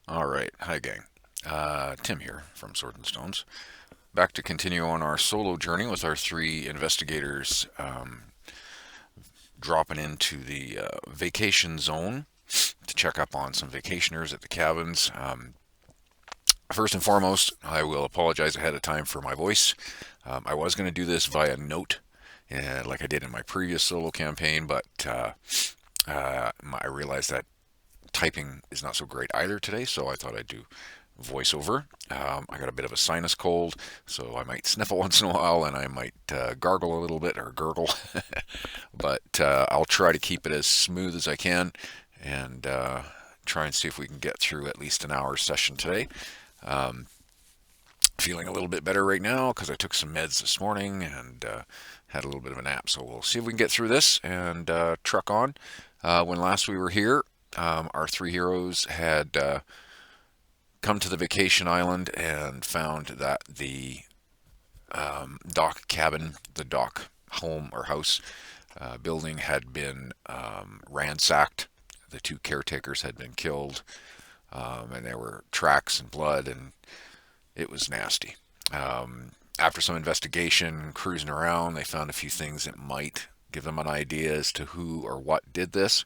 All right, hi gang. Tim here from Sword and Stones. Back to continue on our solo journey with our three investigators dropping into the vacation zone to check up on some vacationers at the cabins. First and foremost, I will apologize ahead of time for my voice. I was going to do this via note, like I did in my previous solo campaign, but I realized that typing is not so great either today, so I thought I'd do voiceover. I got a bit of a sinus cold, so I might sniffle once in a while and I might gargle a little bit or gurgle. But I'll try to keep it as smooth as I can and try and see if we can get through at least an hour session today. Um, Feeling a little bit better right now because I took some meds this morning and had a little bit of a nap. So we'll see if we can get through this and truck on. When last we were here, our three heroes had come to the vacation island and found that the dock cabin, the dock home or house building had been ransacked. The two caretakers had been killed, and there were tracks and blood, and it was nasty. After some investigation, cruising around, they found a few things that might give them an idea as to who or what did this.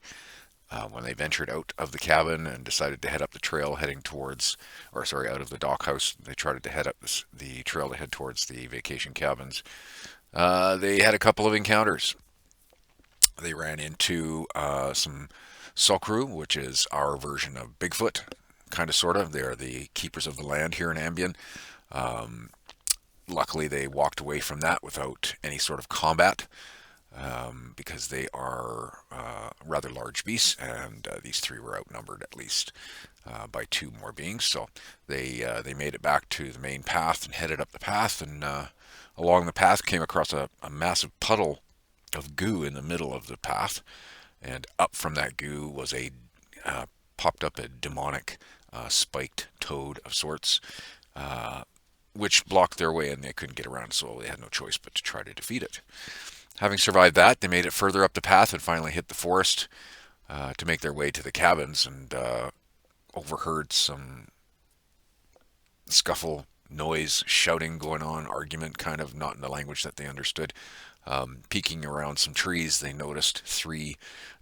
When they ventured out of the cabin and decided to head up the trail heading towards, or sorry, out of the dock house, they tried to head up the trail to head towards the vacation cabins. They had a couple of encounters. They ran into some Sulkru, which is our version of Bigfoot, kind of, sort of. They are the keepers of the land here in Ambien. Um, Luckily, they walked away from that without any sort of combat because they are rather large beasts, and these three were outnumbered at least by two more beings. So they made it back to the main path and headed up the path, and along the path came across a massive puddle of goo in the middle of the path, and up from that goo was uh, popped up a demonic spiked toad of sorts. Which blocked their way and they couldn't get around, so they had no choice but to try to defeat it. Having survived that, they made it further up the path and finally hit the forest to make their way to the cabins, and overheard some scuffle, noise, shouting going on, argument, kind of not in the language that they understood. Peeking around some trees, they noticed three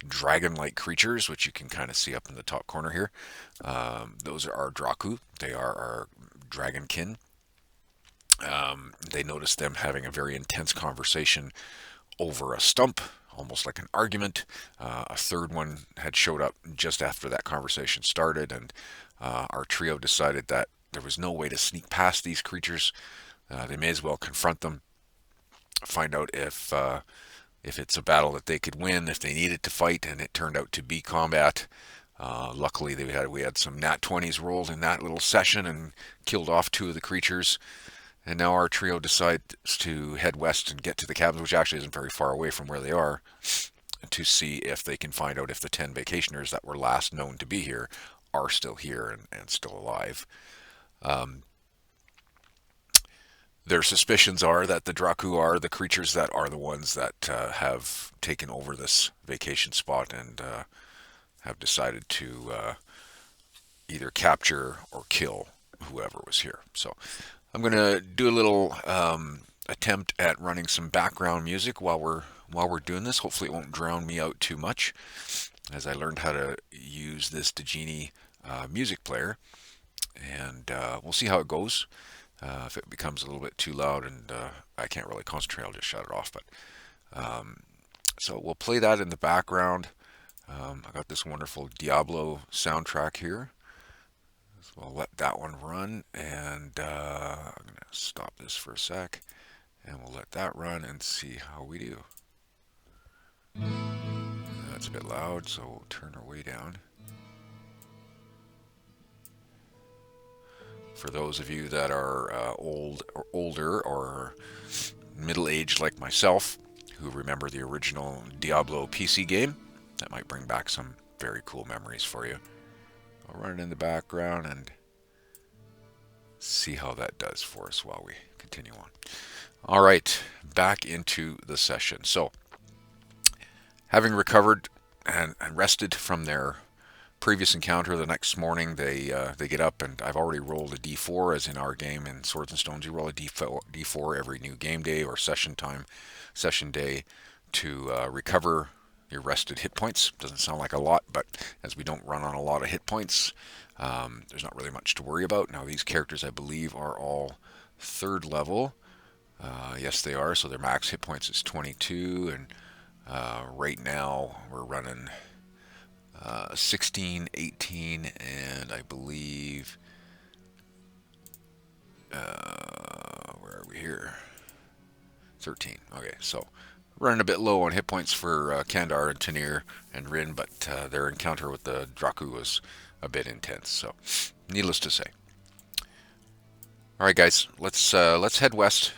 dragon-like creatures, which you can kind of see up in the top corner here. Those are our Draku. They are our dragonkin. They noticed them having a very intense conversation over a stump, almost like an argument. A third one had showed up just after that conversation started, and our trio decided that there was no way to sneak past these creatures. They may as well confront them, find out if it's a battle that they could win, if they needed to fight, and it turned out to be combat. Luckily, we had some nat 20s rolled in that little session and killed off two of the creatures. And now our trio decides to head west and get to the cabins, which actually isn't very far away from where they are, to see if they can find out if the 10 vacationers that were last known to be here are still here and still alive. Um, their suspicions are that the Draku are the creatures that are the ones that have taken over this vacation spot and have decided to either capture or kill whoever was here. So I'm going to do a little attempt at running some background music while we're doing this. Hopefully, it won't drown me out too much, as I learned how to use this Deadzone music player, and we'll see how it goes. If it becomes a little bit too loud and I can't really concentrate, I'll just shut it off. But so we'll play that in the background. I got this wonderful Diablo soundtrack here. So I'll let that one run, and I'm going to stop this for a sec, and we'll let that run and see how we do. That's a bit loud, so we'll turn her way down. For those of you that are older or middle-aged like myself, who remember the original Diablo PC game, that might bring back some very cool memories for you. I'll run it in the background and see how that does for us while we continue on. All right, back into the session. So, having recovered and rested from their previous encounter, the next morning they get up, and I've already rolled a d4, as in our game in Swords and Stones you roll a d4 every new game day or session day to recover your rested hit points. Doesn't sound like a lot, but as we don't run on a lot of hit points, there's not really much to worry about. Now these characters, I believe, are all 3rd level. Yes, they are. So their max hit points is 22, and right now we're running 16, 18, and I believe, where are we here? 13. Okay, so running a bit low on hit points for Kandar and Tanir and Rin, but their encounter with the Draku was a bit intense. So, needless to say. All right, guys, let's head west.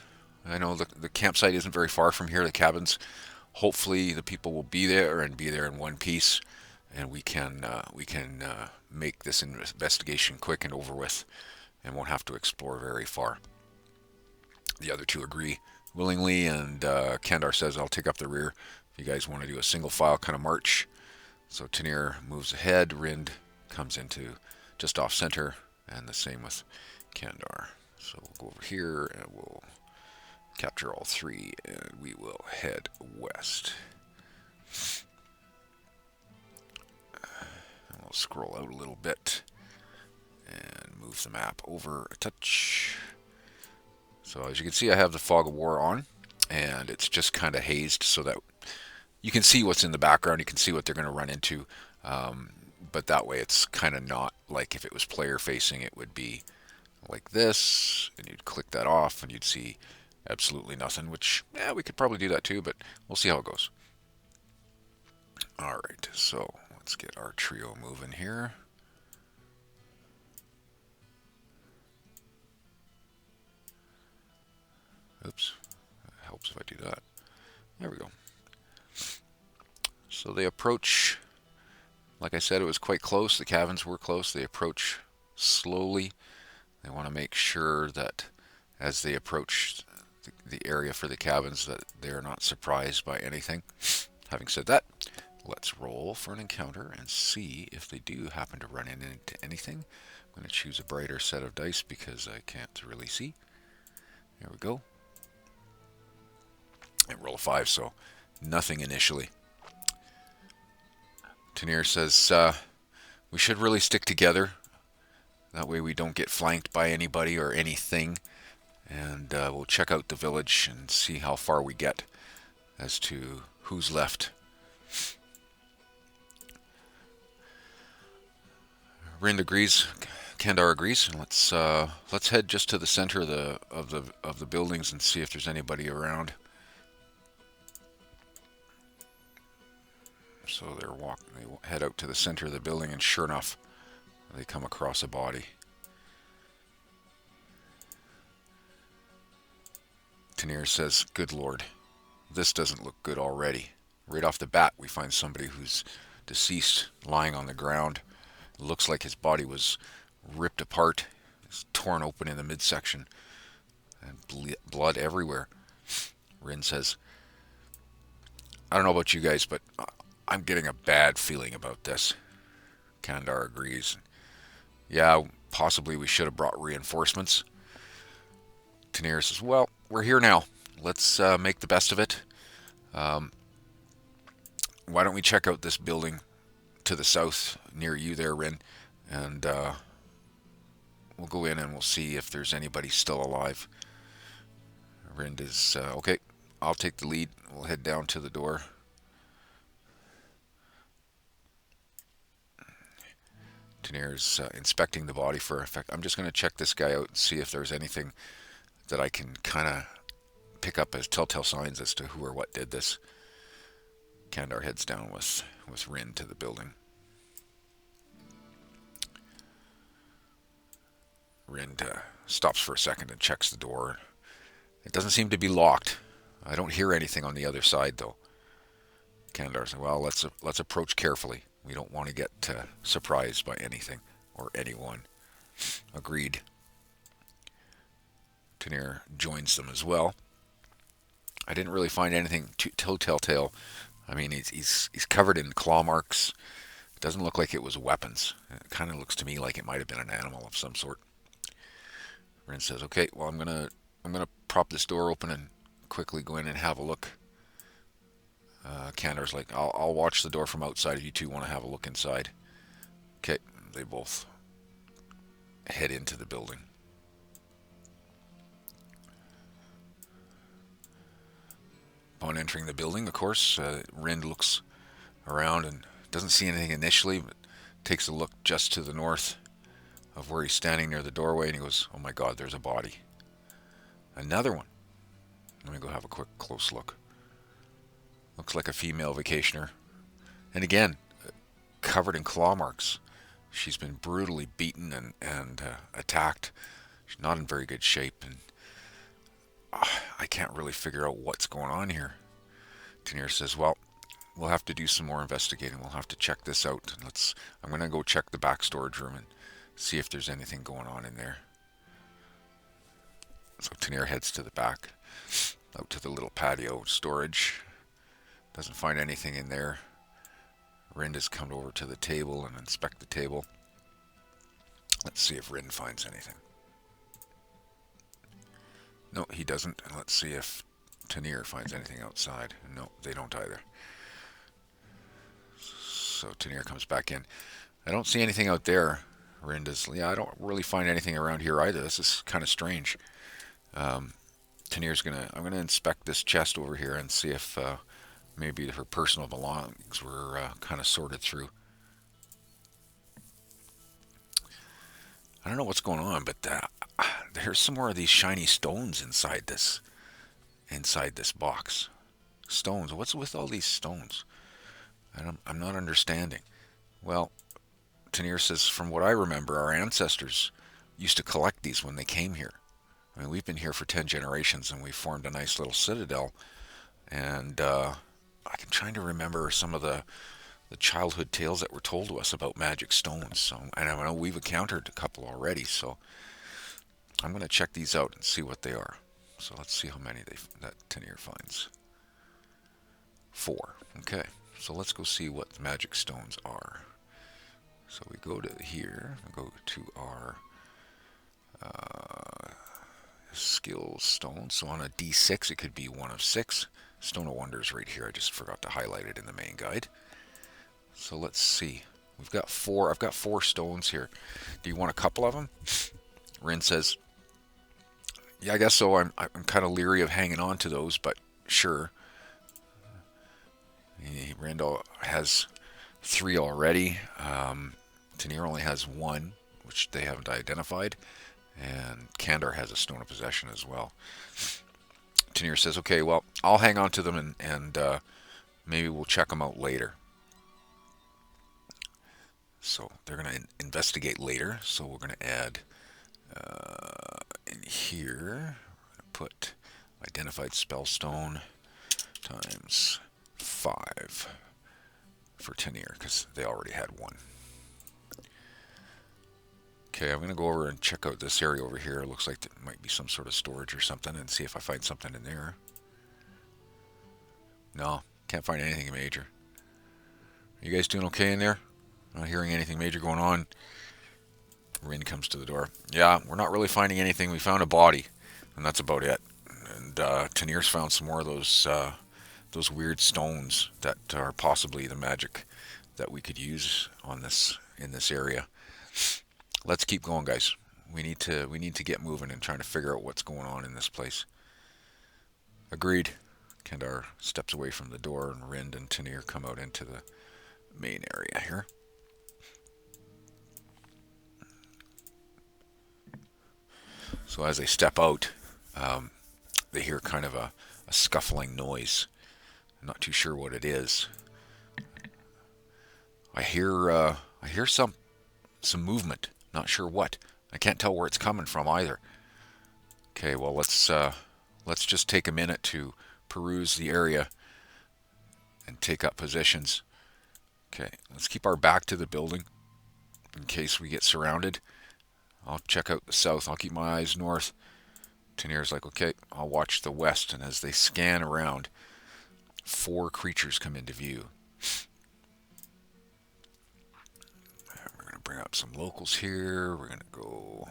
I know the campsite isn't very far from here. The cabins. Hopefully, the people will be there and be there in one piece, and we can make this investigation quick and over with, and won't have to explore very far. The other two agree willingly, and Kandar says, I'll take up the rear if you guys want to do a single file kind of march. So Tanir moves ahead, Rind comes into just off center, and the same with Kandar. So we'll go over here and we'll capture all 3, and we will head west. And we'll scroll out a little bit and move the map over a touch. So as you can see, I have the Fog of War on, and it's just kind of hazed so that you can see what's in the background. You can see what they're going to run into, but that way it's kind of not like if it was player facing, it would be like this, and you'd click that off and you'd see absolutely nothing, which, yeah, we could probably do that too, but we'll see how it goes. Alright, so let's get our trio moving here. Oops, it helps if I do that. There we go. So they approach, like I said, it was quite close. The cabins were close. They approach slowly. They want to make sure that as they approach the area for the cabins that they're not surprised by anything. Having said that, let's roll for an encounter and see if they do happen to run into anything. I'm going to choose a brighter set of dice because I can't really see. There we go. And roll a 5, so nothing initially. Tanir says, we should really stick together. That way we don't get flanked by anybody or anything. And we'll check out the village and see how far we get as to who's left. Rind agrees. Kandar agrees. Let's head just to the center of the buildings and see if there's anybody around. So they head out to the center of the building, and sure enough, they come across a body. Tanir says, good lord, this doesn't look good already. Right off the bat, we find somebody who's deceased, lying on the ground. It looks like his body was ripped apart. It's torn open in the midsection, and blood everywhere. Rin says, I don't know about you guys, but I'm getting a bad feeling about this. Kandar agrees. Yeah, possibly we should have brought reinforcements. Tanir says, well, we're here now. Let's make the best of it. Why don't we check out this building to the south near you there, Rin, and we'll go in and we'll see if there's anybody still alive. Rind is, okay, I'll take the lead. We'll head down to the door. Tanir's inspecting the body for effect. I'm just going to check this guy out and see if there's anything that I can kind of pick up as telltale signs as to who or what did this. Kandar heads down with Rin to the building. Rind stops for a second and checks the door. It doesn't seem to be locked. I don't hear anything on the other side, though. Kandar says, well, let's approach carefully. We don't want to get surprised by anything or anyone. Agreed. Tanir joins them as well. I didn't really find anything too telltale. I mean, he's covered in claw marks, It doesn't look like it was weapons. It kind of looks to me like it might have been an animal of some sort. Rin says, "Okay, well I'm gonna prop this door open and quickly go in and have a look." Kandar's like, I'll watch the door from outside if you two want to have a look inside. Okay, they both head into the building. Upon entering the building, of course, Rind looks around and doesn't see anything initially, but takes a look just to the north of where he's standing near the doorway, and he goes, "Oh my God, there's a body. Another one." Let me go have a quick close look. Looks like a female vacationer. And again, covered in claw marks. She's been brutally beaten and attacked. She's not in very good shape, and I can't really figure out what's going on here. Tenier says, "Well, we'll have to do some more investigating. We'll have to check this out. I'm going to go check the back storage room and see if there's anything going on in there." So Tenier heads to the back, out to the little patio storage. Doesn't find anything in there. Rind has come over to the table and inspect the table. Let's see if Rind finds anything. No, he doesn't. And let's see if Tenier finds anything outside. No, they don't either. So Tenier comes back in. "I don't see anything out there." Rind is, "Yeah, I don't really find anything around here either. This is kind of strange." Tenier's I'm gonna inspect this chest over here and see if maybe her personal belongings were kind of sorted through. I don't know what's going on, but there's some more of these shiny stones inside this box. Stones. What's with all these stones? I'm not understanding. Well, Tenier says, from what I remember, our ancestors used to collect these when they came here. I mean, we've been here for 10 generations, and we formed a nice little citadel. And I'm trying to remember some of the childhood tales that were told to us about magic stones. So, and I know we've encountered a couple already, so I'm going to check these out and see what they are. So let's see how many that Tenier finds. 4. Okay, so let's go see what the magic stones are. So we go to here, we go to our skills stone. So on a D6, it could be 1 of 6. Stone of Wonders right here. I just forgot to highlight it in the main guide. So let's see. We've got 4. I've got 4 stones here. Do you want a couple of them? Rin says, "Yeah, I guess so. I'm kind of leery of hanging on to those, but sure." Randall has 3 already. Tenier only has 1, which they haven't identified. And Kandar has a Stone of Possession as well. Tenier says, "Okay, well, I'll hang on to them and maybe we'll check them out later." So they're going to investigate later. So we're going to add in here, put identified spellstone times 5 for Tenier because they already had 1. Okay, I'm going to go over and check out this area over here. It looks like there might be some sort of storage or something and see if I find something in there. No, can't find anything major. Are you guys doing okay in there? Not hearing anything major going on. Rin comes to the door. "Yeah, we're not really finding anything. We found a body, and that's about it." And Tenier's found some more of those weird stones that are possibly the magic that we could use in this area. Let's keep going, guys. We need to get moving and trying to figure out what's going on in this place. Agreed. Kandar steps away from the door, and Rind and Tenier come out into the main area here. So as they step out, they hear kind of a scuffling noise. I'm not too sure what it is. I hear some movement. Not sure what. I can't tell where it's coming from either. Okay, well let's just take a minute to peruse the area and take up positions. Okay, let's keep our back to the building in case we get surrounded. I'll check out the south. I'll keep my eyes north. Tenier's like, "Okay, I'll watch the west." And as they scan around, 4 creatures come into view. some locals here. We're going to go...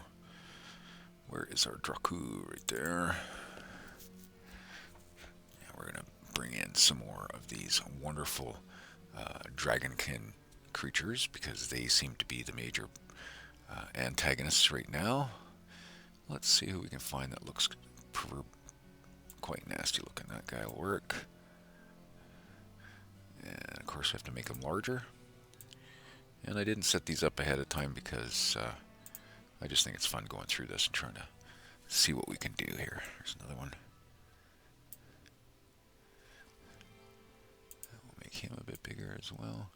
Where is our Draku? Right there. And we're going to bring in some more of these wonderful dragonkin creatures because they seem to be the major antagonists right now. Let's see who we can find that looks quite nasty looking. That guy will work. And of course I have to make them larger. And I didn't set these up ahead of time because I just think it's fun going through this and trying to see what we can do here. There's another one. We'll make him a bit bigger as well.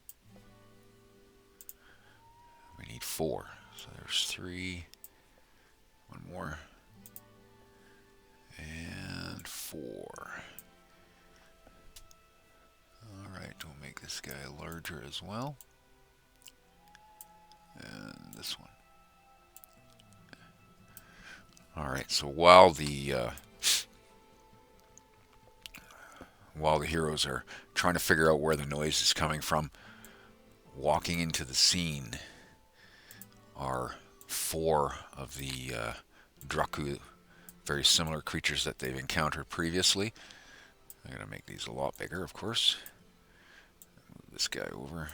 We need 4. So there's 3. One more. And 4. Alright, we'll make this guy larger as well. And this one. Alright, so while the heroes are trying to figure out where the noise is coming from, walking into the scene are 4 of the Draku, very similar creatures that they've encountered previously. I'm going to make these a lot bigger, of course. Move this guy over.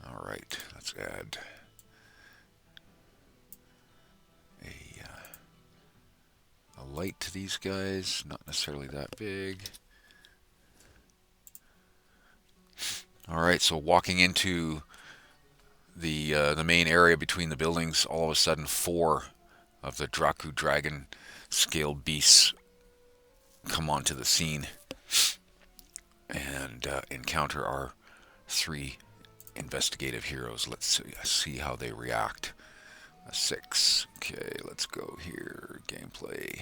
Alright, let's add a light to these guys, not necessarily that big. Alright, so walking into the main area between the buildings, all of a sudden 4 of the Draku dragon scale beasts come onto the scene and encounter our 3 investigative heroes. Let's see how they react. A 6. Okay, let's go here. Gameplay.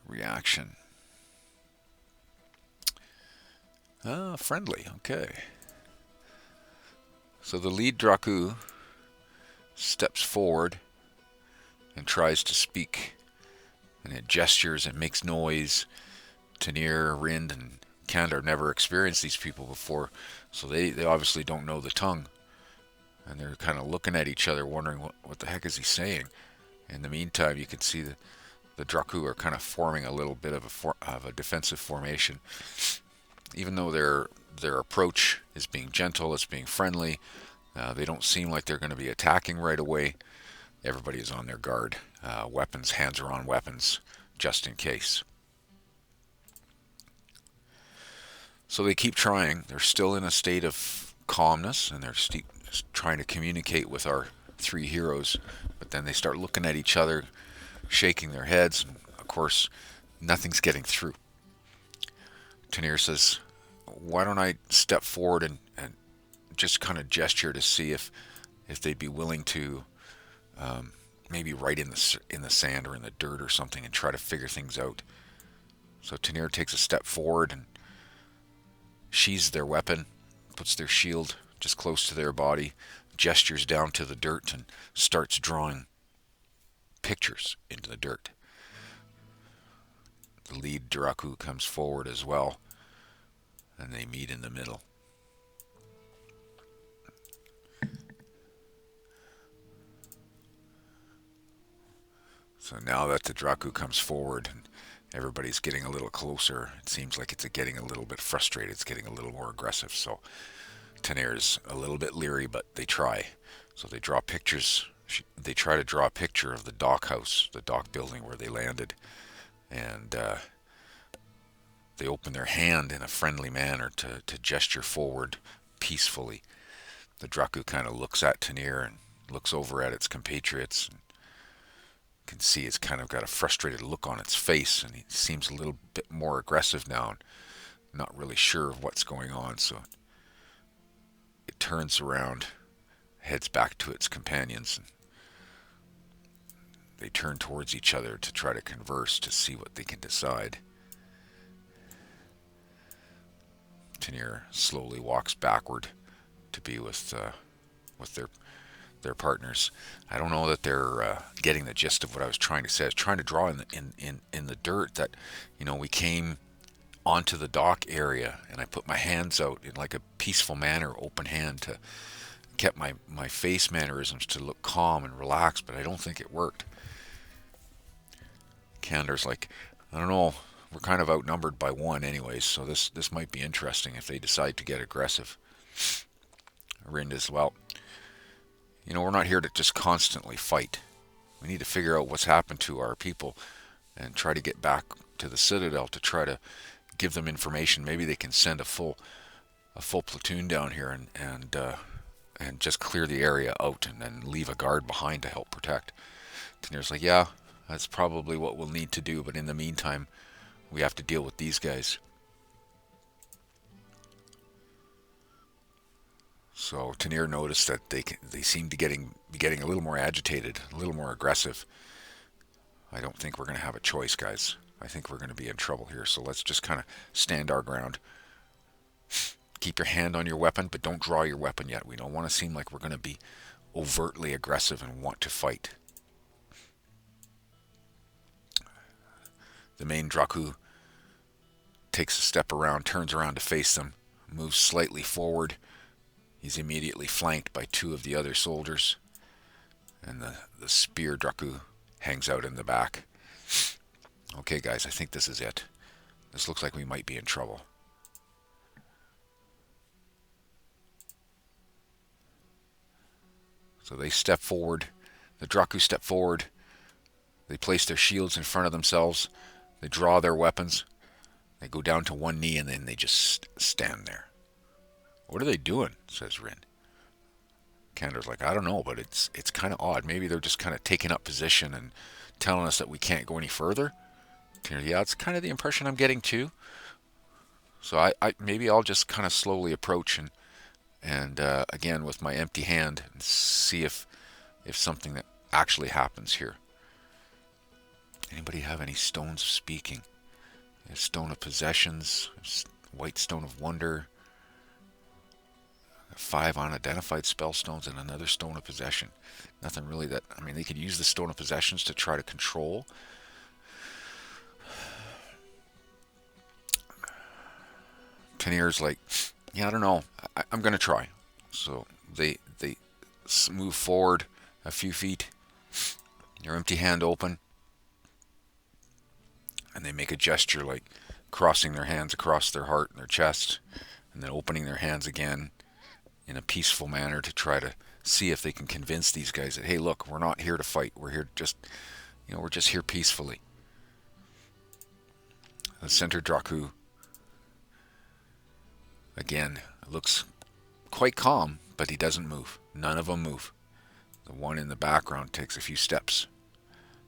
Reaction. Friendly. Okay. So the lead Draku steps forward and tries to speak. And it gestures and makes noise. Tanir, Rind, and Kandar never experienced these people before, so they obviously don't know the tongue. And they're kind of looking at each other, wondering what the heck is he saying. In the meantime, you can see the Draku are kind of forming a little bit of a defensive formation. Even though their approach is being gentle, it's being friendly, they don't seem like they're going to be attacking right away. Everybody is on their guard. Weapons, hands are on weapons, just in case. So they keep trying. They're still in a state of calmness, and they're trying to communicate with our 3 heroes. But then they start looking at each other, shaking their heads, and of course, nothing's getting through. Tanir says, why don't I step forward and just kind of gesture to see if they'd be willing to maybe write in the sand or in the dirt or something and try to figure things out. So Tanir takes a step forward and sheathes their weapon, puts their shield just close to their body, gestures down to the dirt, and starts drawing pictures into the dirt. The lead Draku comes forward as well, and they meet in the middle. So now that the Draku comes forward and everybody's getting a little closer, it seems like it's getting a little bit frustrated. It's getting a little more aggressive. So Tanir's a little bit leery, but they try. So they draw pictures. They try to draw a picture of the dock house, the dock building where they landed. And they open their hand in a friendly manner to gesture forward peacefully. The Draku kind of looks at Tanir and looks over at its compatriots. And can see it's kind of got a frustrated look on its face, and it seems a little bit more aggressive now, and not really sure of what's going on. So it turns around, heads back to its companions, and they turn towards each other to try to converse to see what they can decide. Tanir slowly walks backward to be with their partners. I don't know that they're getting the gist of what I was trying to say. I was trying to draw in the dirt that, we came onto the dock area, and I put my hands out in like a peaceful manner, open hand, to kept my face mannerisms to look calm and relaxed, but I don't think it worked. Candor's like, I don't know, we're kind of outnumbered by one anyways, so this might be interesting if they decide to get aggressive. Rind is, well, we're not here to just constantly fight. We need to figure out what's happened to our people and try to get back to the Citadel to try to give them information. Maybe they can send a full platoon down here and just clear the area out and then leave a guard behind to help protect. Tanir's like, yeah, that's probably what we'll need to do, but in the meantime, we have to deal with these guys. So Tanir noticed that they seem to be getting a little more agitated, a little more aggressive. I don't think we're going to have a choice, guys. I think we're going to be in trouble here, so let's just kind of stand our ground. Keep your hand on your weapon, but don't draw your weapon yet. We don't want to seem like we're going to be overtly aggressive and want to fight. The main Draku takes a step around, turns around to face them, moves slightly forward. He's immediately flanked by two of the other soldiers, and the spear Draku hangs out in the back. Okay, guys, I think this is it. This looks like we might be in trouble. So they step forward. The Draku step forward. They place their shields in front of themselves. They draw their weapons. They go down to one knee, and then they just stand there. What are they doing? Says Rin. Candor's like, I don't know, but it's kind of odd. Maybe they're just kind of taking up position and telling us that we can't go any further. Yeah, it's kind of the impression I'm getting too. So I maybe I'll just kind of slowly approach and again with my empty hand and see if something that actually happens here. Anybody have any stones of speaking? A stone of possessions, white stone of wonder, 5 unidentified spell stones, and another stone of possession. Nothing really that, they could use the stone of possessions to try to control. Tanir's like, yeah, I don't know. I'm going to try. So they move forward a few feet, their empty hand open, and they make a gesture like crossing their hands across their heart and their chest, and then opening their hands again in a peaceful manner to try to see if they can convince these guys that, hey, look, we're not here to fight. We're here just, we're just here peacefully. The center Draku, again, looks quite calm, but he doesn't move. None of them move. The one in the background takes a few steps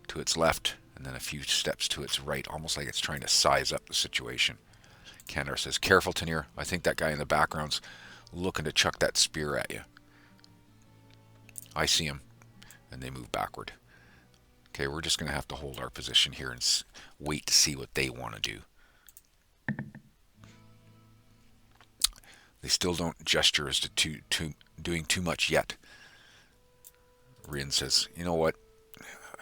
to its left and then a few steps to its right, almost like it's trying to size up the situation. Candor says, careful, Tanir. I think that guy in the background's looking to chuck that spear at you. I see him. And they move backward. Okay, we're just going to have to hold our position here and wait to see what they want to do. They still don't gesture as to doing too much yet. Rin says, you know what?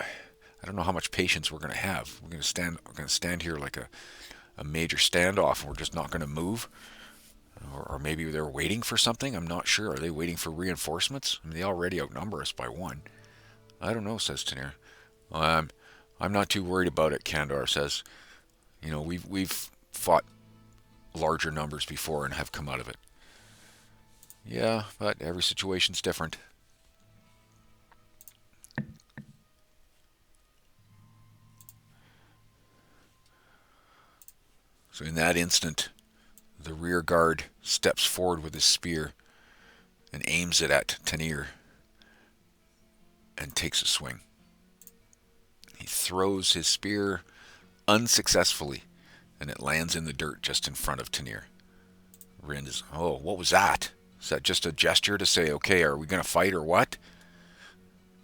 I don't know how much patience we're going to have. We're going to stand here like a major standoff, and we're just not going to move. Or maybe they're waiting for something. I'm not sure. Are they waiting for reinforcements? They already outnumber us by 1. I don't know, says Tanir. I'm not too worried about it, Candor says. We've fought larger numbers before and have come out of it. Yeah, but every situation's different. So in that instant, the rear guard steps forward with his spear and aims it at Tanir and takes a swing. He throws his spear unsuccessfully, and it lands in the dirt just in front of Tanir. Rind is, oh, what was that? Is that just a gesture to say, okay, are we going to fight or what?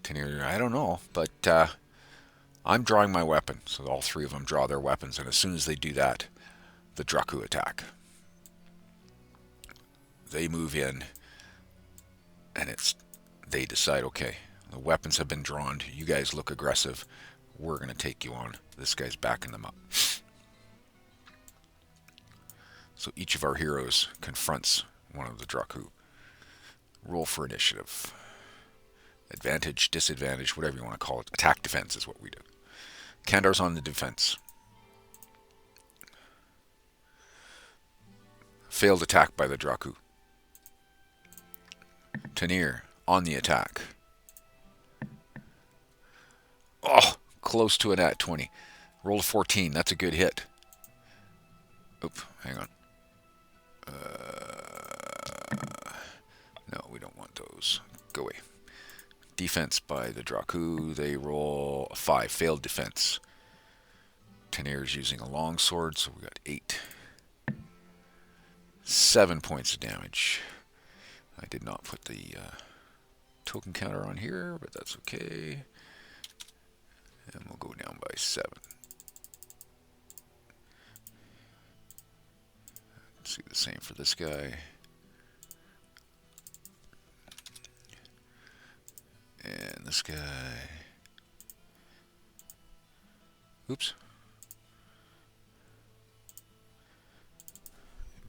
Tanir, I don't know, but I'm drawing my weapon. So all 3 of them draw their weapons, and as soon as they do that, the Draku attack. They move in. and they decide, okay, the weapons have been drawn. You guys look aggressive. We're going to take you on. This guy's backing them up. So each of our heroes confronts one of the Draku. Roll for initiative. Advantage, disadvantage, whatever you want to call it. Attack, defense is what we do. Kandar's on the defense. Failed attack by the Draku. Tanir on the attack. Oh, close to an at 20. Rolled a 14. That's a good hit. Oop, hang on. No, we don't want those. Go away. Defense by the Draku. They roll a 5. Failed defense. Tanir's using a longsword, so we got 8. 7 points of damage. I did not put the token counter on here, but that's okay. And we'll go down by 7. Let's see the same for this guy. And this guy. Oops.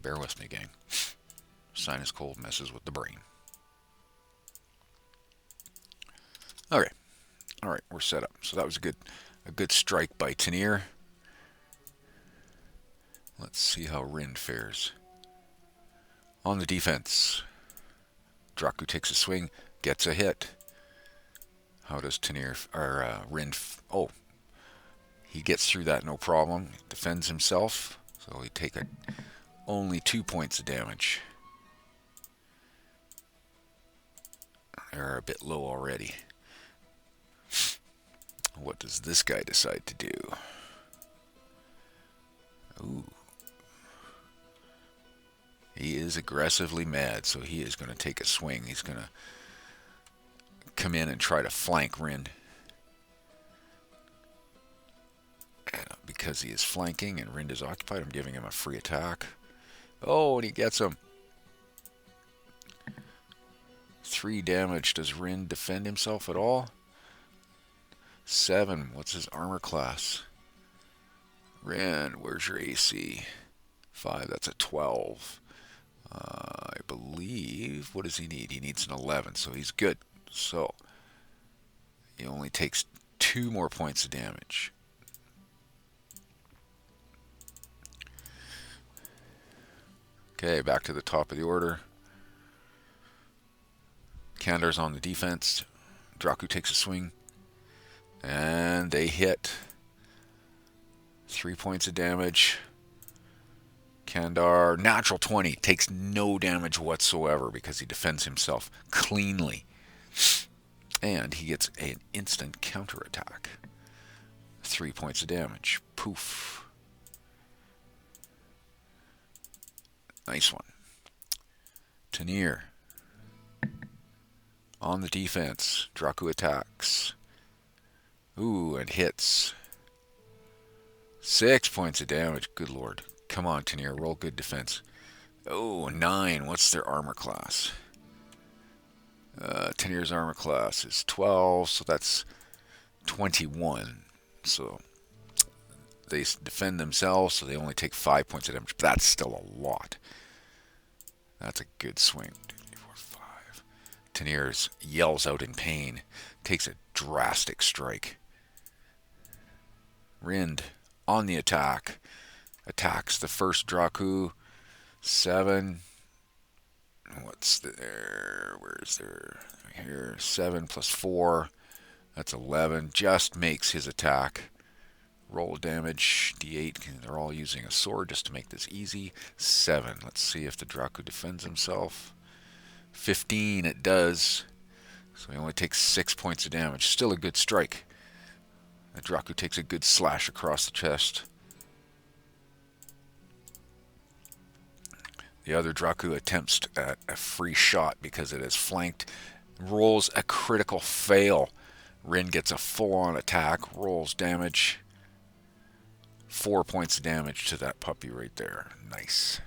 Bear with me, gang. Sinus cold messes with the brain. Okay. All right, we're set up. So that was a good strike by Tanir. Let's see how Rind fares. On the defense, Draku takes a swing, gets a hit. How does Tanir or Rind? Oh, he gets through that no problem. Defends himself, so he take only 2 points of damage. They're a bit low already. What does this guy decide to do? Ooh. He is aggressively mad, so he is going to take a swing. He's going to come in and try to flank Rind. And because he is flanking and Rind is occupied, I'm giving him a free attack. Oh, and he gets him. 3 damage. Does Rind defend himself at all? 7. What's his armor class? Rind, where's your AC? 5. That's a 12. I believe, what does he need? He needs an 11, so he's good. So, he only takes 2 more points of damage. Okay, back to the top of the order. Kandar's on the defense. Draku takes a swing. And they hit. 3 points of damage. Kandar, natural 20, takes no damage whatsoever because he defends himself cleanly. And he gets an instant counterattack. 3 points of damage. Poof. Nice one. Tanir. On the defense. Draku attacks. Ooh, and hits. 6 points of damage. Good lord. Come on, Tanir. Roll good defense. Oh, 9. What's their armor class? Tanir's armor class is 12, so that's 21. So they defend themselves, so they only take 5 points of damage. But that's still a lot. That's a good swing. 2, 3, 4, 5. Tanir yells out in pain. Takes a drastic strike. Rind on the attack. Attacks the first Draku. 7. What's there? Where's there? Here. 7 plus 4. That's 11. Just makes his attack. Roll damage. D8. They're all using a sword just to make this easy. 7. Let's see if the Draku defends himself. 15. It does. So he only takes 6 points of damage. Still a good strike. The Draku takes a good slash across the chest. The other Draku attempts at a free shot because it is flanked. Rolls a critical fail. Rind gets a full-on attack. Rolls damage. 4 points of damage to that puppy right there. Nice.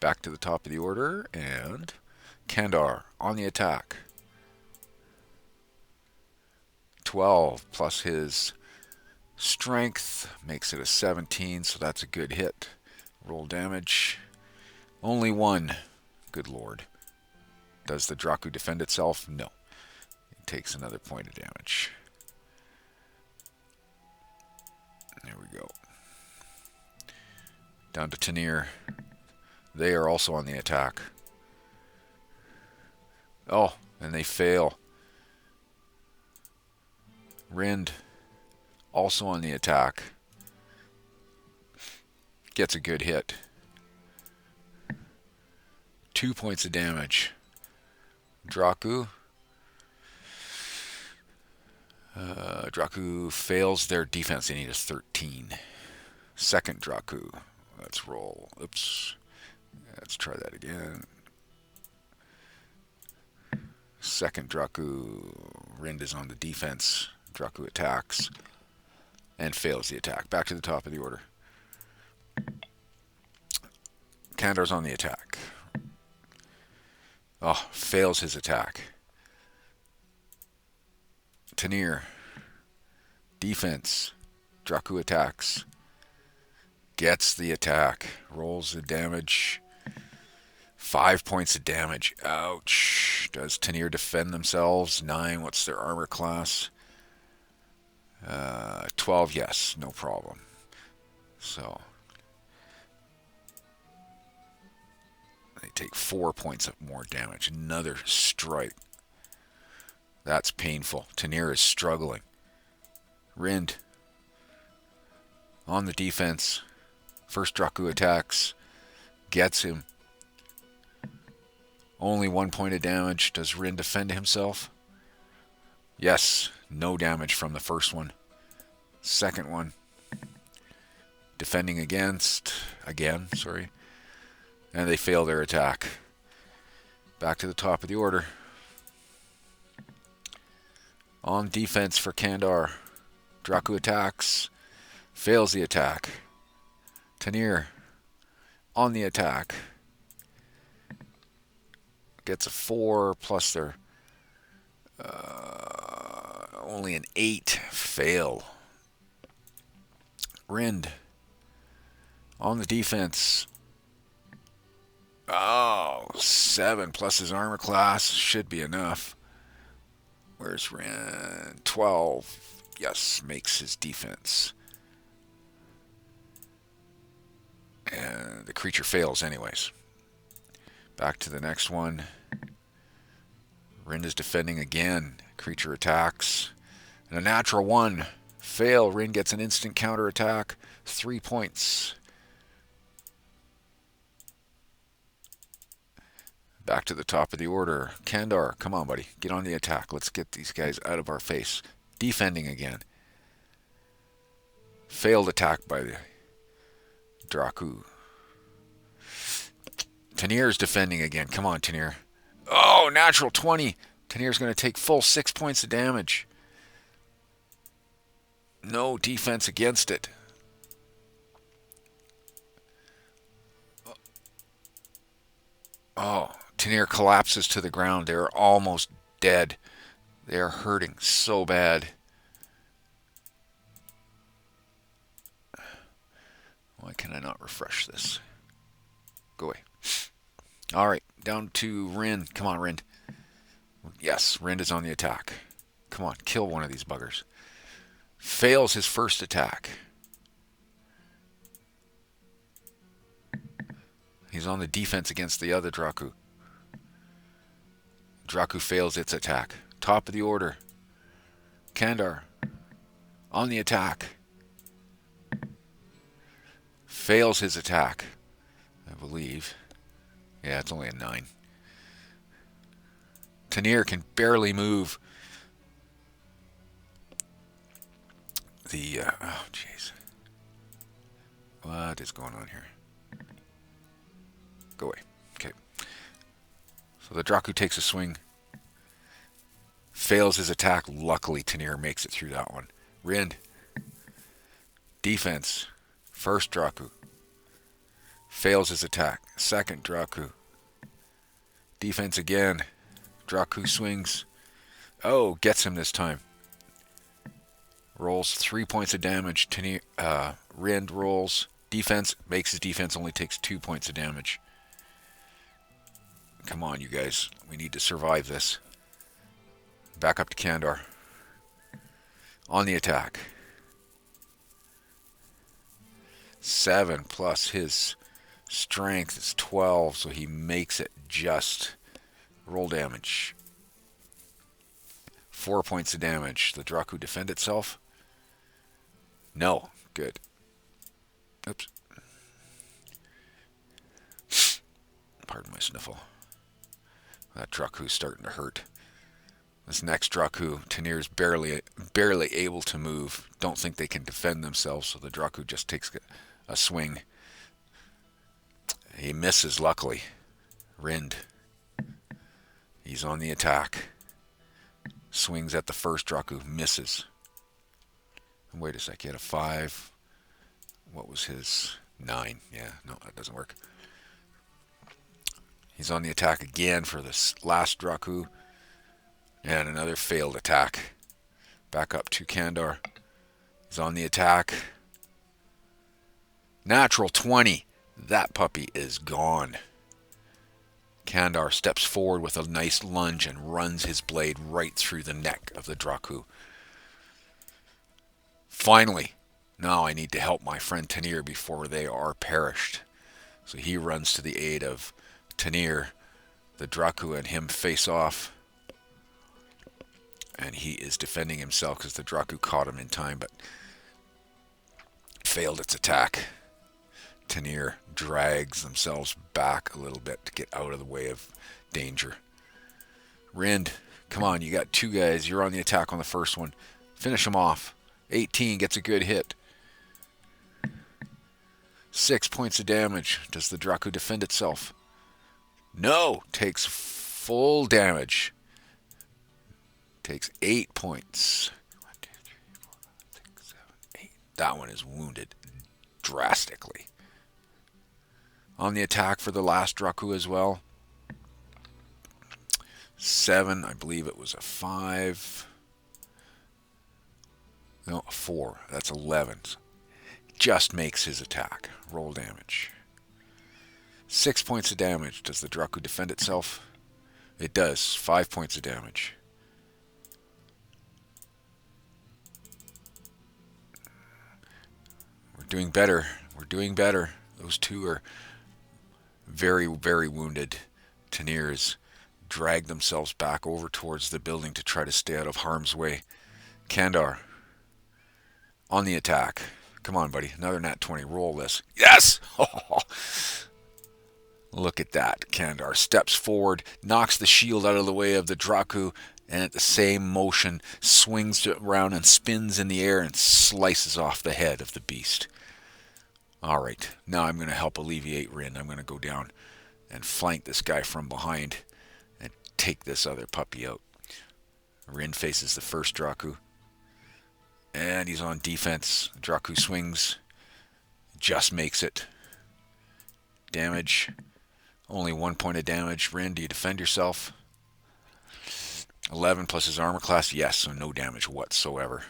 Back to the top of the order, and Kandar on the attack. 12 plus his strength makes it a 17, so that's a good hit. Roll damage. Only 1. Good lord. Does the Draku defend itself? No. It takes another point of damage. There we go. Down to Tanir. They are also on the attack. Oh, and they fail. Rind, also on the attack. Gets a good hit. 2 points of damage. Draku. Draku fails their defense. They need a 13. Second Draku. Let's roll. Oops. Let's try that again. Second Draku. Rind is on the defense. Draku attacks and fails the attack. Back to the top of the order. Kandar's on the attack. Oh, fails his attack. Tanir. Defense. Draku attacks. Gets the attack. Rolls the damage. 5 points of damage. Ouch. Does Tanir defend themselves? 9. What's their armor class? 12. Yes. No problem. So they take 4 points of more damage. Another strike. That's painful. Tanir is struggling. Rind. On the defense. First Draku attacks. Gets him. Only 1 point of damage. Does Rind defend himself? Yes. No damage from the first one. Second one. Defending against. Again, sorry. And they fail their attack. Back to the top of the order. On defense for Kandar. Draku attacks. Fails the attack. Tanir. On the attack. Gets a 4 plus their only an 8. Fail. Rind. On the defense. Oh, 7 plus his armor class. Should be enough. Where's Rind? 12. Yes, makes his defense. And the creature fails anyways. Back to the next one. Rind is defending again. Creature attacks. And a natural 1. Fail. Rind gets an instant counter attack. 3 points. Back to the top of the order. Kandar, come on, buddy. Get on the attack. Let's get these guys out of our face. Defending again. Failed attack by the Draku. Tanir's defending again. Come on, Tanir. Oh, natural 20. Tanir's going to take full 6 points of damage. No defense against it. Oh, Tanir collapses to the ground. They're almost dead. They are hurting so bad. Why can I not refresh this? Go away. All right, down to Rind. Come on, Rind. Yes, Rind is on the attack. Come on, kill one of these buggers. Fails his first attack. He's on the defense against the other Draku. Draku fails its attack. Top of the order. Kandar. On the attack. Fails his attack, I believe. Yeah, it's only a 9. Tanir can barely move. Oh, jeez. What is going on here? Go away. Okay. So the Draku takes a swing. Fails his attack. Luckily, Tanir makes it through that one. Rind. Defense. First Draku. Fails his attack. Second Draku. Defense again. Draku swings. Oh, gets him this time. Rolls 3 points of damage. Rind rolls. Defense. Makes his defense only takes 2 points of damage. Come on, you guys. We need to survive this. Back up to Kandar. On the attack. 7 plus his strength is 12, so he makes it just. Roll damage. 4 points of damage. The Draku defend itself? No. Good. Oops. Pardon my sniffle. That Draku's starting to hurt. This next Draku, Tanir's barely able to move. Don't think they can defend themselves, so the Draku just takes a swing. He misses, luckily. Rind. He's on the attack. Swings at the first Draku, misses. Wait a sec, he had a 5. What was his? 9. Yeah, no, that doesn't work. He's on the attack again for this last Draku. And another failed attack. Back up to Kandar. He's on the attack. Natural 20. That puppy is gone. Kandar steps forward with a nice lunge and runs his blade right through the neck of the Draku. Finally, now I need to help my friend Tanir before they are perished. So he runs to the aid of Tanir. The Draku and him face off. And he is defending himself because the Draku caught him in time, but failed its attack. Tanir drags themselves back a little bit to get out of the way of danger. Rind, come on, you got 2 guys. You're on the attack on the first one. Finish him off. 18 gets a good hit. 6 points of damage. Does the Draku defend itself? No, takes full damage. Takes 8 points. 1, 2, 3, 4, 5, 6, 7, 8. That one is wounded drastically. On the attack for the last Draku as well. 7, I believe it was a 5. No, a 4. That's 11. Just makes his attack. Roll damage. 6 points of damage. Does the Draku defend itself? It does. 5 points of damage. We're doing better. We're doing better. Those 2 are very, very wounded. Tanir's drag themselves back over towards the building to try to stay out of harm's way. Kandar. On the attack. Come on, buddy. Another nat 20. Roll this. Yes! Look at that. Kandar steps forward, knocks the shield out of the way of the Draku, and at the same motion swings around and spins in the air and slices off the head of the beast. Alright, now I'm going to help alleviate Rind. I'm going to go down and flank this guy from behind and take this other puppy out. Rind faces the first Draku. And he's on defense. Draku swings. Just makes it. Damage. Only 1 point of damage. Rind, do you defend yourself? 11 plus his armor class. Yes, so no damage whatsoever.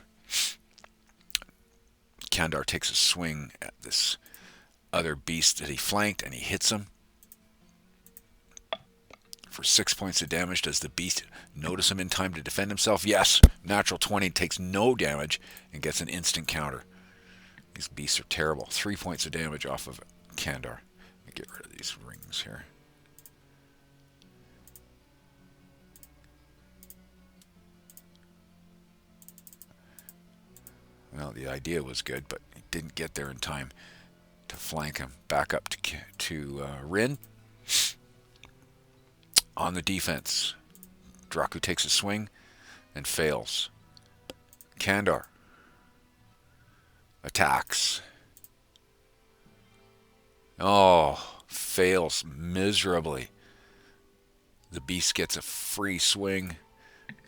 Kandar takes a swing at this other beast that he flanked, and he hits him. For 6 points of damage. Does the beast notice him in time to defend himself? Yes. Natural 20, takes no damage and gets an instant counter. These beasts are terrible. 3 points of damage off of Kandar. Let me get rid of these rings here. Well, the idea was good, but it didn't get there in time to flank him. Back up to Rind. On the defense, Draku takes a swing and fails. Kandar attacks. Oh, fails miserably. The beast gets a free swing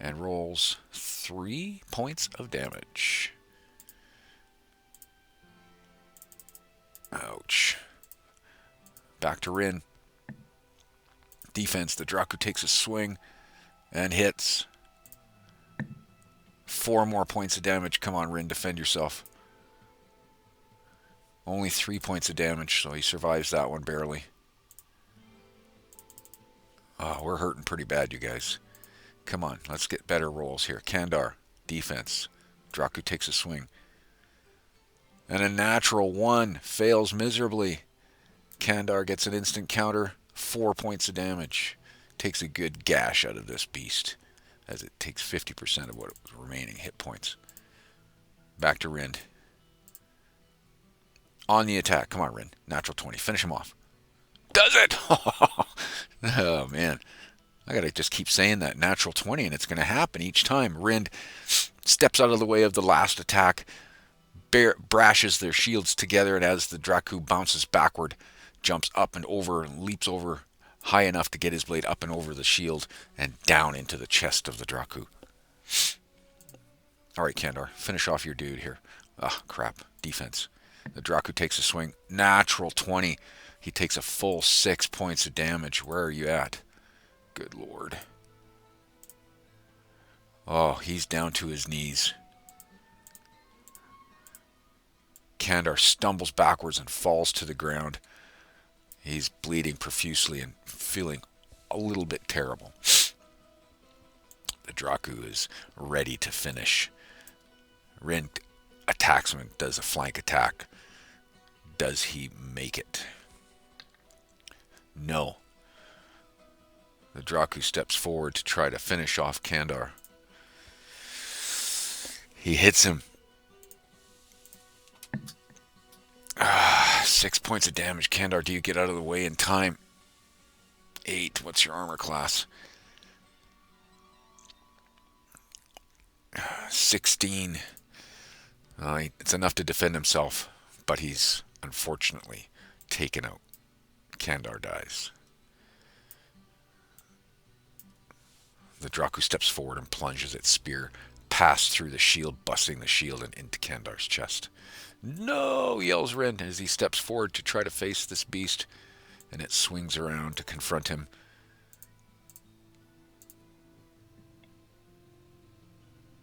and rolls 3 points of damage. Ouch. Back to Rin. Defense. The Draku takes a swing and hits. 4 more points of damage. Come on, Rin, defend yourself. Only 3 points of damage, so he survives that one barely. Oh, we're hurting pretty bad, you guys. Come on, let's get better rolls here. Kandar, defense. Draku takes a swing. And a natural 1 fails miserably. Kandar gets an instant counter. 4 points of damage. Takes a good gash out of this beast, as it takes 50% of what it was remaining hit points. Back to Rind. On the attack. Come on, Rin. Natural 20. Finish him off. Does it? Oh, man. I got to just keep saying that. Natural 20, and it's going to happen each time. Rind steps out of the way of the last attack, brashes their shields together, and as the Draku bounces backward, jumps up and over and leaps over high enough to get his blade up and over the shield and down into the chest of the Draku. All right, Kandar. Finish off your dude here. Ah, crap. Defense. The Draku takes a swing. Natural 20. He takes a full 6 points of damage. Where are you at? Good Lord. Oh, he's down to his knees. Kandar stumbles backwards and falls to the ground. He's bleeding profusely and feeling a little bit terrible. The Draku is ready to finish. Rin attacks him and does a flank attack. Does he make it? No. The Draku steps forward to try to finish off Kandar. He hits him. 6 points of damage. Kandar, do you get out of the way in time? 8. What's your armor class? 16. It's enough to defend himself, but he's unfortunately taken out. Kandar dies. The Draku steps forward and plunges its spear past through the shield, busting the shield and into Kandar's chest. No, yells Rin as he steps forward to try to face this beast, and it swings around to confront him.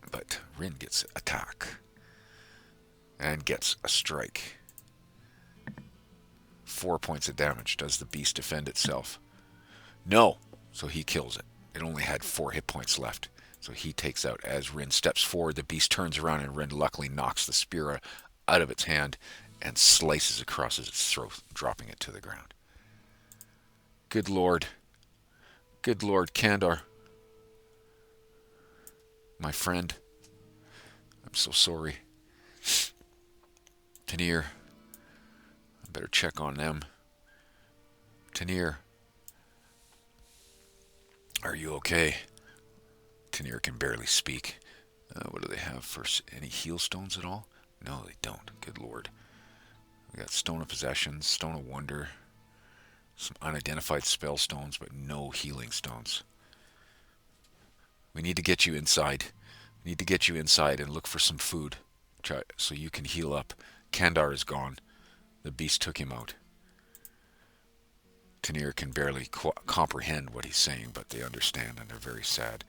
But Rin gets attack and gets a strike. 4 points of damage. Does the beast defend itself? No. So he kills it. It only had 4 hit points left. So he takes out. As Rin steps forward, the beast turns around and Rin luckily knocks the spear out of its hand and slices across its throat, dropping it to the ground. Good Lord. Good Lord, Kandar. My friend. I'm so sorry. Tanir. I better check on them. Tanir. Are you okay? Tanir can barely speak. What do they have for any heal stones at all? No, they don't. Good Lord. We got Stone of Possession, Stone of Wonder, some unidentified spell stones, but no healing stones. We need to get you inside. We need to get you inside and look for some food so you can heal up. Kandar is gone. The beast took him out. Tanir can barely comprehend what he's saying, but they understand and they're very sad.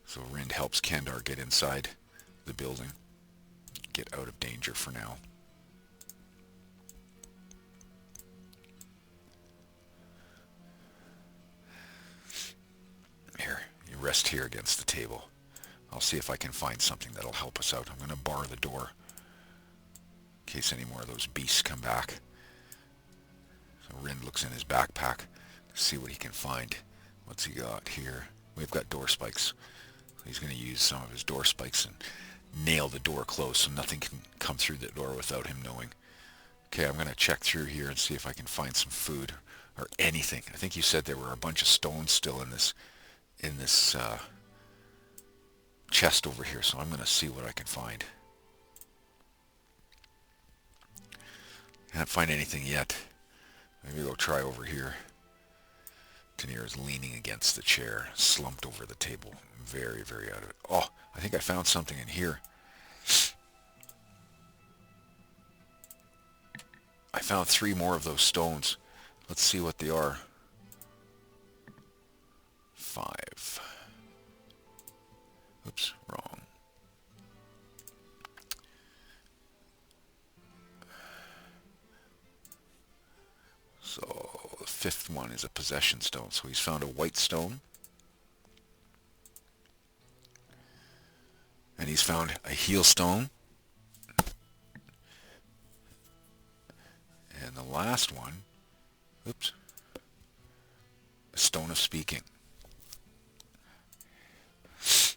So Rind helps Kandar get inside the building. Get out of danger for now. Here, you rest here against the table. I'll see if I can find something that'll help us out. I'm going to bar the door in case any more of those beasts come back. So Rind looks in his backpack to see what he can find. What's he got here? We've got door spikes. So he's going to use some of his door spikes and nail the door closed so nothing can come through the door without him knowing. Okay, I'm going to check through here and see if I can find some food or anything. I think you said there were a bunch of stones still in this chest over here, so I'm going to see what I can find. Can't find anything yet. Maybe we'll try over here. Tanir is leaning against the chair, slumped over the table. Very, very out of it. Oh, I think I found something in here. I found 3 more of those stones. Let's see what they are. 5. Oops, wrong. So the 5th one is a possession stone. So he's found a white stone. And he's found a heal stone. And the last one, oops, a stone of speaking.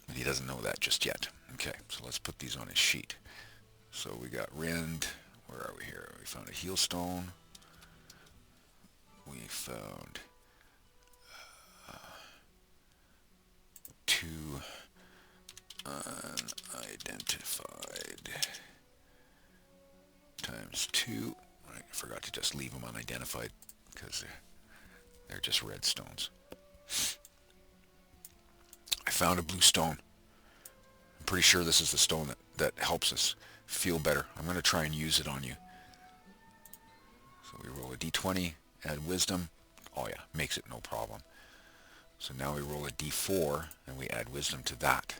But he doesn't know that just yet. Okay, so let's put these on his sheet. So we got Rind. Where are we here? We found a heal stone. We found 2 unidentified times 2. I forgot to just leave them unidentified because they're just red stones. I found a blue stone. I'm pretty sure this is the stone that helps us feel better. I'm going to try and use it on you. So we roll a d20, add wisdom. Oh yeah, makes it no problem. So now we roll a d4 and we add wisdom to that.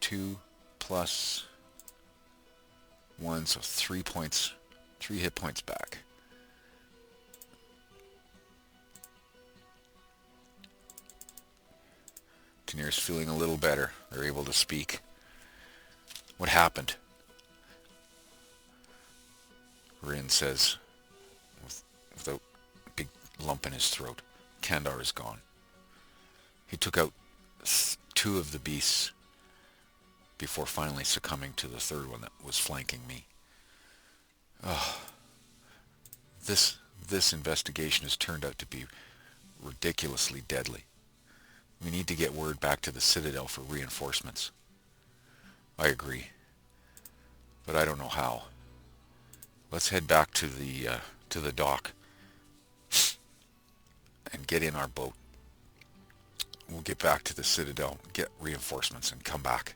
2 plus 1, so 3 points, 3 hit points back. Tanir's feeling a little better. They're able to speak. What happened? Rin says, without a big lump in his throat. Kandar is gone. He took out 2 of the beasts before finally succumbing to the 3rd one that was flanking me. Oh, this investigation has turned out to be ridiculously deadly. We need to get word back to the Citadel for reinforcements. I agree, but I don't know how. Let's head back to the dock and get in our boat. We'll get back to the Citadel, get reinforcements, and come back.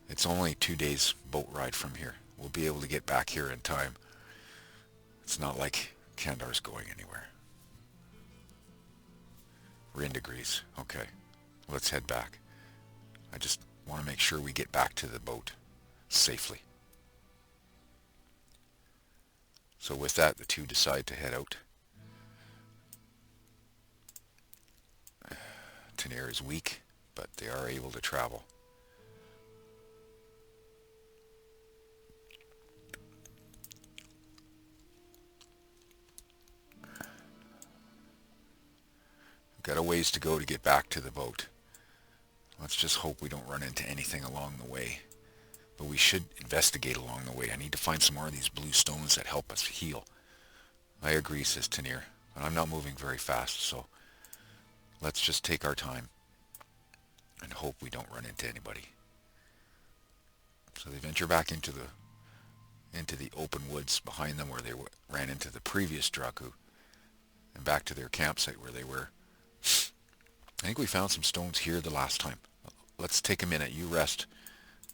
It's only 2 days boat ride from here. We'll be able to get back here in time. It's not like Kandar's going anywhere. Rind agrees. Okay, let's head back. I just want to make sure we get back to the boat safely. So with that, the 2 decide to head out. Tanir is weak, but they are able to travel. Got a ways to go to get back to the boat. Let's just hope we don't run into anything along the way. But we should investigate along the way. I need to find some more of these blue stones that help us heal. I agree, says Tanir. But I'm not moving very fast, so let's just take our time and hope we don't run into anybody. So they venture back into the open woods behind them where they ran into the previous Draku, and back to their campsite where they were. I think we found some stones here the last time. Let's take a minute. You rest,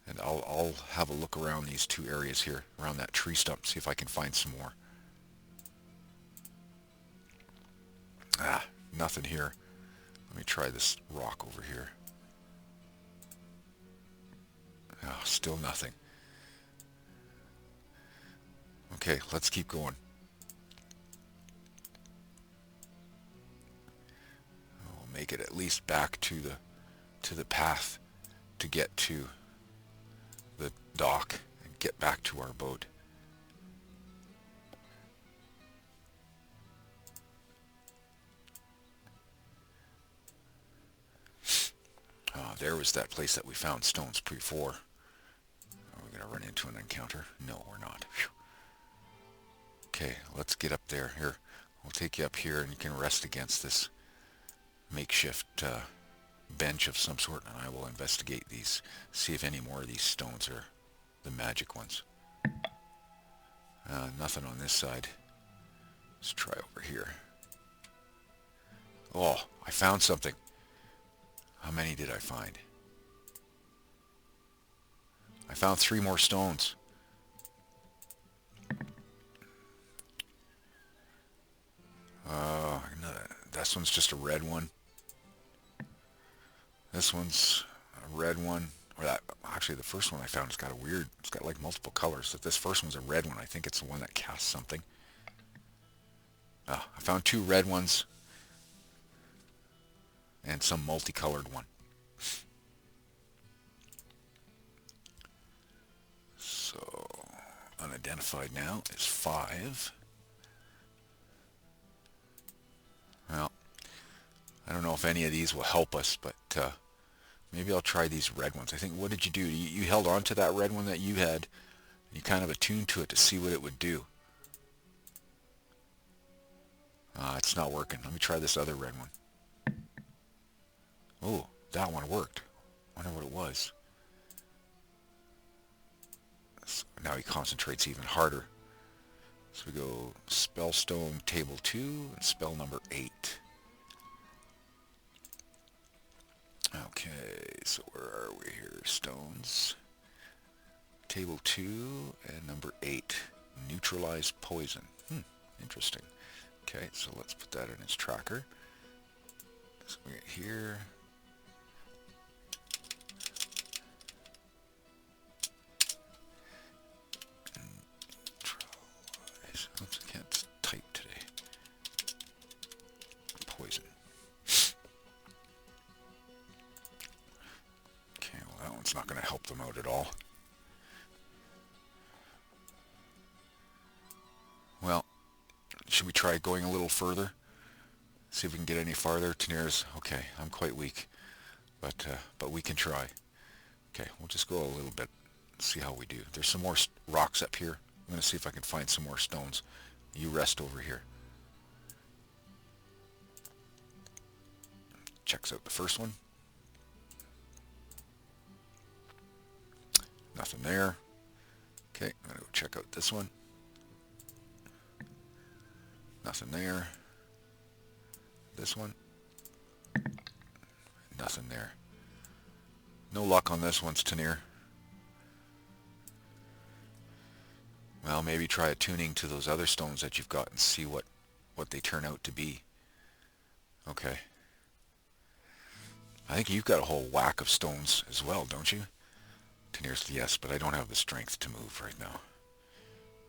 and I'll have a look around these 2 areas here, around that tree stump, see if I can find some more. Ah, nothing here. Let me try this rock over here. Oh, still nothing. Okay, let's keep going. We'll make it at least back to the path to get to the dock and get back to our boat. There was that place that we found stones before. Are we going to run into an encounter? No, we're not. Whew. Okay, let's get up there. Here, I'll take you up here and you can rest against this makeshift bench of some sort, and I will investigate these, see if any more of these stones are the magic ones. Nothing on this side. Let's try over here. Oh, I found something. How many did I find? I found 3 more stones. this one's just a red one. This one's a red one. Or that, actually, the first one I found has got a weird, it's got like multiple colors. If this first one's a red one, I think it's the one that casts something. I found 2 red ones and some multicolored one. So, unidentified now is 5. Well, I don't know if any of these will help us, but maybe I'll try these red ones. I think, what did you do? You held on to that red one that you had. You kind of attuned to it to see what it would do. It's not working. Let me try this other red one. Oh, that one worked. I wonder what it was. So now he concentrates even harder. So we go Spellstone Table 2 and spell number 8. Okay, so where are we here? Stones. Table 2 and number 8. Neutralize poison. Interesting. Okay, so let's put that in his tracker. So we get here. Neutralize. Oops, I can't type today. Poison. Okay, well that one's not going to help them out at all. Well, should we try going a little further? See if we can get any farther. Tanir's, okay, I'm quite weak, but we can try. Okay, we'll just go a little bit, see how we do. There's some more rocks up here. I'm going to see if I can find some more stones. You rest over here. Checks out the first one. Nothing there. Okay, I'm going to go check out this one. Nothing there. This one. Nothing there. No luck on this one, Tanir. Well, maybe try attuning to those other stones that you've got and see what they turn out to be. Okay. I think you've got a whole whack of stones as well, don't you? Tanir's, yes, but I don't have the strength to move right now.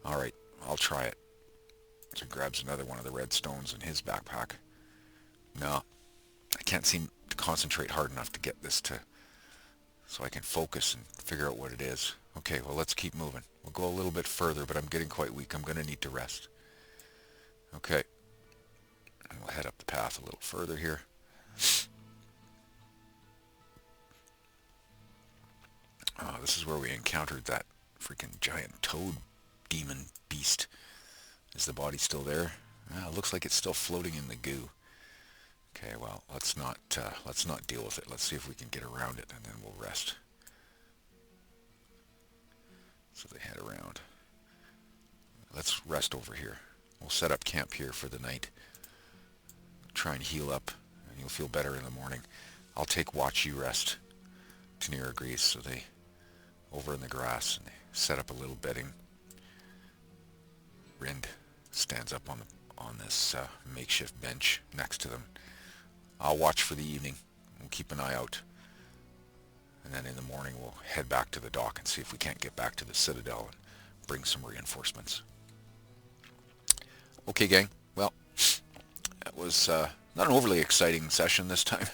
Alright, I'll try it. So he grabs another one of the red stones in his backpack. No, I can't seem to concentrate hard enough to get this to, so I can focus and figure out what it is. Okay, well let's keep moving. We'll go a little bit further, but I'm getting quite weak. I'm going to need to rest. Okay, and we'll head up the path a little further here. This is where we encountered that freaking giant toad demon beast. Is the body still there? It looks like it's still floating in the goo. Okay, well, let's not deal with it. Let's see if we can get around it, and then we'll rest. So they head around. Let's rest over here. We'll set up camp here for the night. Try and heal up, and you'll feel better in the morning. I'll take watch, you rest. Tanir agrees, so they over in the grass, and they set up a little bedding. Rind stands up on this makeshift bench next to them. I'll watch for the evening. We'll keep an eye out. And then in the morning we'll head back to the dock and see if we can't get back to the Citadel and bring some reinforcements. Okay, gang. Well, that was not an overly exciting session this time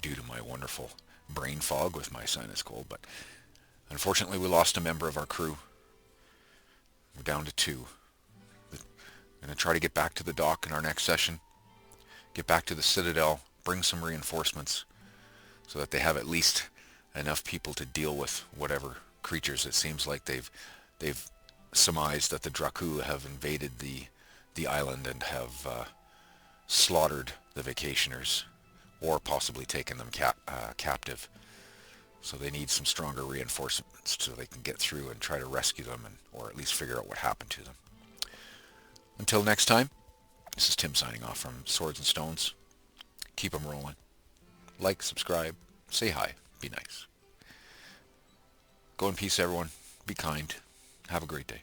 due to my wonderful brain fog with my sinus cold, but unfortunately we lost a member of our crew. We're down to 2. I'm going to try to get back to the dock in our next session, get back to the Citadel, bring some reinforcements so that they have at least enough people to deal with whatever creatures. It seems like they've surmised that the Dracu have invaded the island and have slaughtered the vacationers or possibly taken them captive. So they need some stronger reinforcements so they can get through and try to rescue them, or at least figure out what happened to them. Until next time, this is Tim signing off from Swords and Stones. Keep them rolling. Like, subscribe, say hi, be nice. Go in peace, everyone. Be kind. Have a great day.